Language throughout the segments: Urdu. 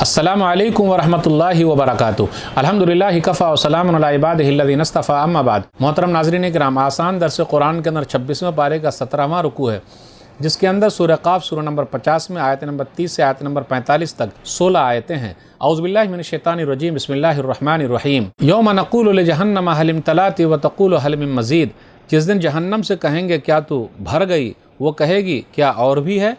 السلام علیکم ورحمۃ اللہ وبرکاتہ۔ الحمدللہ کفا وسلام علی عبادہ الذین اصطفی، اما بعد۔ محترم ناظرین کرام، آسان درس قرآن کے اندر 26ویں پارے کا 17واں رکوع ہے، جس کے اندر سورہ قاف سورہ نمبر 50 میں آیت نمبر 30 سے آیت نمبر 45 تک 16 آیتیں ہیں۔ اعوذ باللہ من الشیطان الرجیم، بسم اللہ الرحمن الرحیم۔ یوم نقول لجہنم هل امتلأت وتقول هل من مزید۔ جس دن جہنم سے کہیں گے کیا تو بھر گئی، وہ کہے گی کیا اور بھی ہے،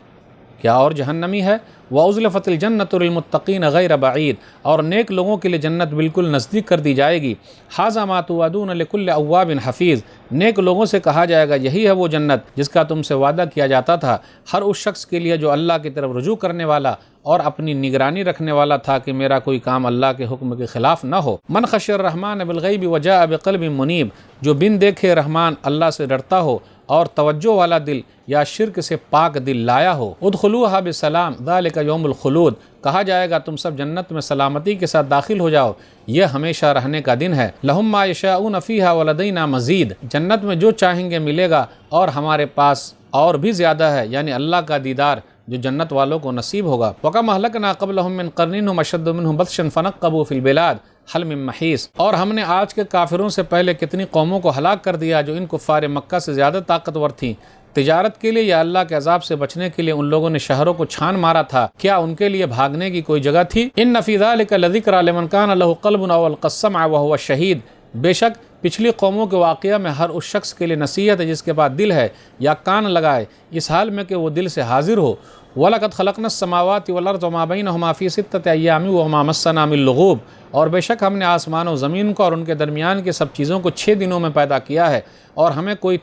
کیا اور جہنمی ہے۔ وَأُزْلِفَتِ الْجَنَّةُ لِلْمُتَّقِينَ غَيْرَ بَعِيدٍ، اور نیک لوگوں کے لیے جنت بالکل نزدیک کر دی جائے گی۔ هَذَا مَا تُوعَدُونَ لِكُلِّ أَوَّابٍ حَفِيظٍ، نیک لوگوں سے کہا جائے گا یہی ہے وہ جنت جس کا تم سے وعدہ کیا جاتا تھا، ہر اس شخص کے لیے جو اللہ کی طرف رجوع کرنے والا اور اپنی نگرانی رکھنے والا تھا کہ میرا کوئی کام اللہ کے حکم کے خلاف نہ ہو۔ من خشی الرحمن بالغیب وجاء بقلب منیب، جو بن دیکھے رحمان اللہ سے ڈرتا ہو اور توجہ والا دل یا شرک سے پاک دل لایا ہو۔ ادخلوها بسلام ذالک یوم الخلود، کہا جائے گا تم سب جنت میں سلامتی کے ساتھ داخل ہو جاؤ، یہ ہمیشہ رہنے کا دن ہے۔ لہم ما یشاءون فیہا ولدینا مزید، جنت میں جو چاہیں گے ملے گا اور ہمارے پاس اور بھی زیادہ ہے، یعنی اللہ کا دیدار جو جنت والوں کو نصیب ہوگا۔ وَكَمْ أَهْلَكْنَا قَبْلَهُم مِّن قَرْنٍ هُمْ أَشَدُّ مِنْهُمْ بَطْشًا فَنَقَّبُوا فِي الْبِلَادِ هَلْ مِن مَّحِيصٍ، اور ہم نے آج کے کافروں سے پہلے کتنی قوموں کو ہلاک کر دیا جو ان کفار مکہ سے زیادہ طاقتور تھیں، تجارت کے لیے یا اللہ کے عذاب سے بچنے کے لیے ان لوگوں نے شہروں کو چھان مارا تھا، کیا ان کے لیے بھاگنے کی کوئی جگہ تھی؟ ان فی ذلک لذکری لمن کان لہ قلب او القى السمع وهو شہید، بے شک پچھلی قوموں کے واقعہ میں ہر اس شخص کے لیے نصیحت ہے جس کے پاس دل ہے یا کان لگائے، اس حال میں کہ وہ دل سے حاضر ہو۔ وَلَقَدْ خَلَقْنَا السَّمَاوَاتِ وَالْأَرْضَ وَمَا بَيْنَهُمَا فِي سِتَّةِ أَيَّامٍ وَمَا مَسَّنَا مِن لُغُوبٍ، اور بے شک ہم نے آسمان و زمین کو اور ان کے درمیان کے سب چیزوں کو 6 دنوں میں پیدا کیا ہے اور ہمیں کوئی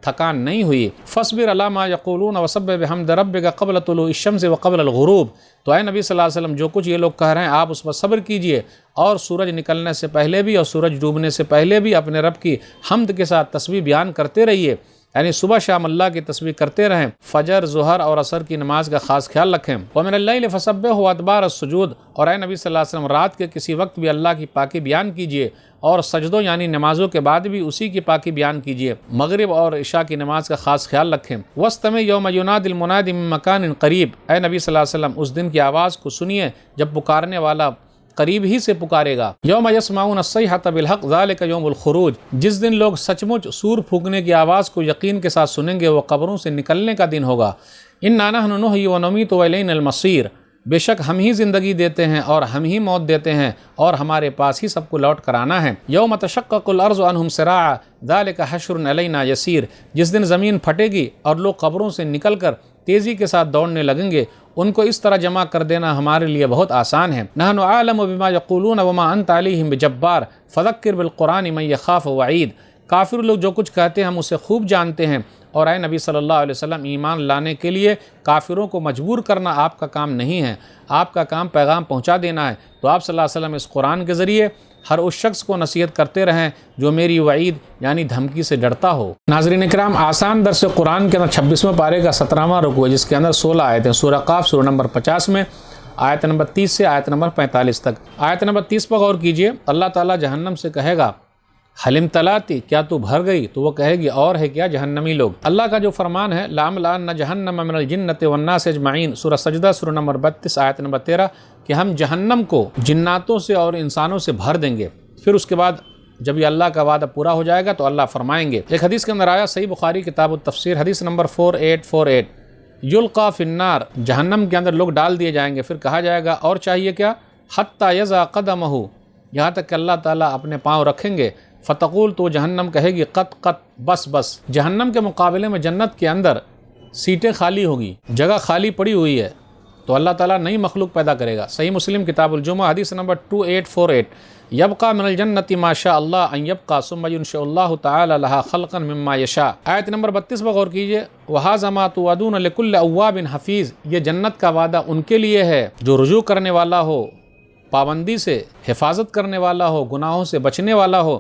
تھکان نہیں ہوئی۔ فَاصْبِرْ عَلَىٰ مَا يَقُولُونَ وَسَبِّحْ بِحَمْدِ رَبِّكَ قَبْلَ طُلُوعِ الشَّمْسِ وَقَبْلَ الْغُرُوبِ، تو اے نبی صلی اللہ علیہ وسلم جو کچھ یہ لوگ کہہ رہے ہیں آپ اس پر صبر کیجئے، اور سورج نکلنے سے پہلے بھی اور سورج ڈوبنے سے پہلے بھی اپنے رب کی حمد کے ساتھ تسبیح بیان کرتے رہیے، یعنی صبح شام اللہ کی تسبیح کرتے رہیں۔ فجر، ظہر اور عصر کی نماز کا خاص خیال رکھیں۔ وَمِنَ اللَّيْلِ فَسَبِّحْهُ وَأَدْبَارَ السُّجُودِ، اور اے نبی صلی اللہ علیہ وسلم رات کے کسی وقت بھی اللہ کی پاکی بیان کیجئے اور سجدوں یعنی نمازوں کے بعد بھی اسی کی پاکی بیان کیجئے۔ مغرب اور عشاء کی نماز کا خاص خیال رکھیں۔ وَاسْتَمِعْ يَوْمَ يُنَادِ الْمُنَادِ مِن مَّكَانٍ قَرِيبٍ، اے نبی صلی اللہ علیہ وسلم اس دن کی آواز کو سنیے جب پکارنے والا قریب ہی سے پکارے گا۔ یوم یسمعون الصیحۃ بالحق ذالک یوم الخروج، جس دن لوگ سچ مچ سور پھونکنے کی آواز کو یقین کے ساتھ سنیں گے وہ قبروں سے نکلنے کا دن ہوگا۔ انا نحن نحیی ونمیت والینا المصیر، بے شک ہم ہی زندگی دیتے ہیں اور ہم ہی موت دیتے ہیں اور ہمارے پاس ہی سب کو لوٹ کر آنا ہے۔ یوم تشقق الارض عنہم سراعا ذالک حشر علینا یسیر، جس دن زمین پھٹے گی اور لوگ قبروں سے نکل کر تیزی کے ساتھ دوڑنے لگیں گے، ان کو اس طرح جمع کر دینا ہمارے لیے بہت آسان ہے۔ نحن عالم بما یقولون وما انت علیہم بجبار فذکر بالقرآن من یخاف وعید، کافر لوگ جو کچھ کہتے ہیں ہم اسے خوب جانتے ہیں، اور اے نبی صلی اللہ علیہ وسلم ایمان لانے کے لیے کافروں کو مجبور کرنا آپ کا کام نہیں ہے، آپ کا کام پیغام پہنچا دینا ہے۔ تو آپ صلی اللہ علیہ وسلم اس قرآن کے ذریعے ہر اس شخص کو نصیحت کرتے رہیں جو میری وعید یعنی دھمکی سے ڈرتا ہو۔ ناظرین کرام، آسان درس قرآن کے اندر 26ویں پارے کا 17واں رکوع ہے، جس کے اندر 16 آیتیں، سورہ قاف سورہ نمبر 50 میں آیت نمبر 30 سے آیت نمبر 45 تک۔ آیت نمبر 30 پر غور کیجئے، اللہ تعالیٰ جہنم سے کہے گا هل امتلأت، کیا تو بھر گئی، تو وہ کہے گی اور ہے کیا جہنمی لوگ۔ اللہ کا جو فرمان ہے لَأَمْلَأَنَّ جَهَنَّمَ مِنَ الْجِنَّةِ وَالنَّاسِ أَجْمَعِينَ، سورہ سجدہ سورہ نمبر 32 آیت نمبر 13، کہ ہم جہنم کو جناتوں سے اور انسانوں سے بھر دیں گے۔ پھر اس کے بعد جب یہ اللہ کا وعدہ پورا ہو جائے گا تو اللہ فرمائیں گے۔ ایک حدیث کے اندر آیا، صحیح بخاری کتاب التفسیر حدیث نمبر 4848، یلقا فی النار، جہنم کے اندر لوگ ڈال دیے جائیں گے، پھر کہا جائے گا اور چاہیے کیا، حتی یضع قدمہ، یہاں تک کہ اللہ تعالیٰ اپنے پاؤں رکھیں گے، فتقول، تو جہنم کہے گی قط قط، بس بس۔ جہنم کے مقابلے میں جنت کے اندر سیٹیں خالی ہوگی، جگہ خالی پڑی ہوئی ہے، تو اللہ تعالیٰ نئی مخلوق پیدا کرے گا۔ صحیح مسلم کتاب الجمعہ حدیث نمبر 2848، یبقى من الجنت ما شاء اللہ ان یبقى ثم ينشئ اللہ تعالی لها خلقا مما یشاء۔ آیت نمبر 32 پر غور کیجئے، وَهَذَا مَا تُوعَدُونَ لِكُلِّ أَوَّابٍ حَفِيظٍ، یہ جنت کا وعدہ ان کے لیے ہے جو رجوع کرنے والا ہو، پابندی سے حفاظت کرنے والا ہو، گناہوں سے بچنے والا ہو،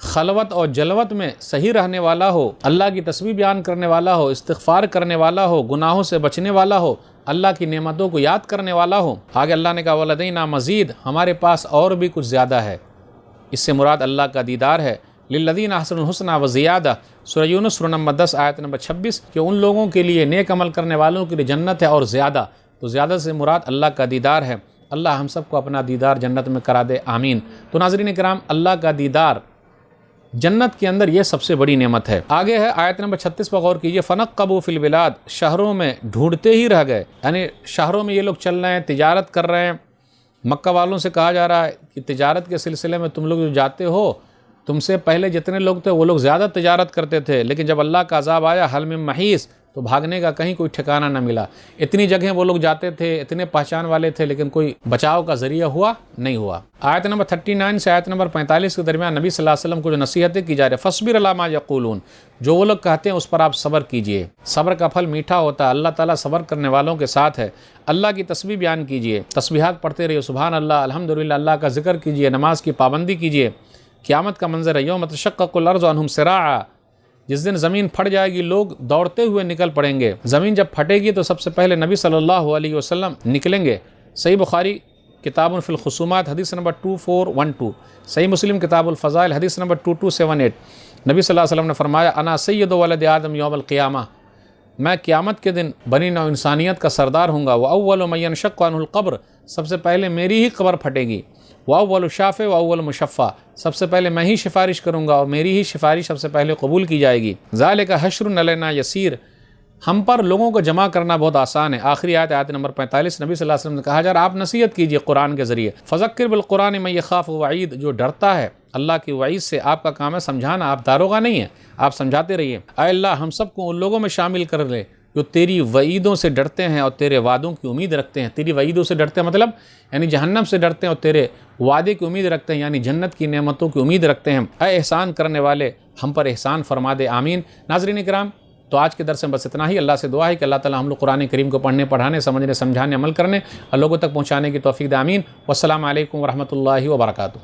خلوت اور جلوت میں صحیح رہنے والا ہو، اللہ کی تسبیح بیان کرنے والا ہو، استغفار کرنے والا ہو، گناہوں سے بچنے والا ہو، اللہ کی نعمتوں کو یاد کرنے والا ہو۔ آگے اللہ نے کہا وَلَدَيْنَا مزید، ہمارے پاس اور بھی کچھ زیادہ ہے، اس سے مراد اللہ کا دیدار ہے۔ لِلَّذِينَ أَحْسَنُوا الْحُسْنَى وَزِيَادَةٌ، سورہ یونس سورہ نمبر 10 آیت نمبر 26، کہ ان لوگوں کے لیے نیک عمل کرنے والوں کے لیے جنت ہے اور زیادہ۔ تو زیادہ سے مراد اللہ کا دیدار ہے۔ اللہ ہم سب کو اپنا دیدار جنت میں کرا دے، آمین۔ تو ناظرین کرام، اللہ کا دیدار جنت کے اندر یہ سب سے بڑی نعمت ہے۔ آگے ہے آیت نمبر 36 پر غور کیجئے، فَنَقَّبُوا فِي الْبِلَادِ، شہروں میں ڈھونڈتے ہی رہ گئے، یعنی شہروں میں یہ لوگ چل رہے ہیں، تجارت کر رہے ہیں۔ مکہ والوں سے کہا جا رہا ہے کہ تجارت کے سلسلے میں تم لوگ جو جاتے ہو، تم سے پہلے جتنے لوگ تھے وہ لوگ زیادہ تجارت کرتے تھے، لیکن جب اللہ کا عذاب آیا حل من محیص، تو بھاگنے کا کہیں کوئی ٹھکانہ نہ ملا۔ اتنی جگہیں وہ لوگ جاتے تھے، اتنے پہچان والے تھے، لیکن کوئی بچاؤ کا ذریعہ نہیں ہوا۔ آیت نمبر 39 سے آیت نمبر 45 کے درمیان نبی صلی اللہ علیہ وسلم کو جو نصیحتیں کی جا رہی ہے، فَاصْبِرْ عَلَىٰ مَا يَقُولُونَ، جو وہ لوگ کہتے ہیں اس پر آپ صبر کیجئے، صبر کا پھل میٹھا ہوتا ہے، اللہ تعالیٰ صبر کرنے والوں کے ساتھ ہے۔ اللہ کی تسبیح بیان کیجئے، تسبیحات پڑھتے رہیے، سبحان اللہ، الحمدللہ، اللہ کا ذکر کیجئے، نماز کی پابندی کیجئے۔ قیامت کا منظر ہے، یوم تشقق الارض عنہم سراعا، جس دن زمین پھٹ جائے گی، لوگ دوڑتے ہوئے نکل پڑیں گے۔ زمین جب پھٹے گی تو سب سے پہلے نبی صلی اللہ علیہ وسلم نکلیں گے۔ صحیح بخاری کتاب فی الخصومات حدیث نمبر 2412، صحیح مسلم کتاب الفضائل حدیث نمبر 2278، نبی صلی اللہ علیہ وسلم نے فرمایا، انا سید ولد آدم یوم القیامہ، میں قیامت کے دن بنی نوع انسانیت کا سردار ہوں گا۔ وَأَوَّلُ مَن يَنشَقُّ عَنْهُ الْقَبْرُ، سب سے پہلے میری ہی قبر پھٹے گی۔ وَأَوَّلُ شَافِعٍ وَأَوَّلُ مُشَفَّعٍ، سب سے پہلے میں ہی سفارش کروں گا اور میری ہی سفارش سب سے پہلے قبول کی جائے گی۔ ذَلِكَ حَشْرٌ عَلَيْنَا يَسِيرٌ، ہم پر لوگوں کو جمع کرنا بہت آسان ہے۔ آخری آیت نمبر 45، نبی صلی اللہ علیہ وسلم نے کہا جا رہا آپ نصیحت کیجئے قرآن کے ذریعے۔ فَذَكِّرْ بِالْقُرْآنِ مَن يَخَافُ وَعِيدٍ، جو ڈرتا ہے اللہ کی وعید سے، آپ کا کام ہے سمجھانا، آپ داروغہ نہیں ہیں، آپ سمجھاتے رہیے۔ اے اللہ ہم سب کو ان لوگوں میں شامل کر لے جو تیری وعیدوں سے ڈرتے ہیں اور تیرے وعدوں کی امید رکھتے ہیں۔ تیری وعیدوں سے ڈرتے ہیں مطلب یعنی جہنم سے ڈرتے ہیں، اور تیرے وعدے کی امید رکھتے ہیں یعنی جنت کی نعمتوں کی امید رکھتے ہیں۔ اے احسان کرنے والے، ہم پر احسان فرما دے، آمین۔ ناظرین کرام، تو آج کے درس میں بس اتنا ہی۔ اللہ سے دعا ہے کہ اللہ تعالی ہم لوگ قرآن کریم کو پڑھنے، پڑھانے، سمجھنے، سمجھانے، عمل کرنے اور لوگوں تک پہنچانے کی توفیق دے، آمین۔ والسلام علیکم ورحمۃ اللہ وبرکاتہ۔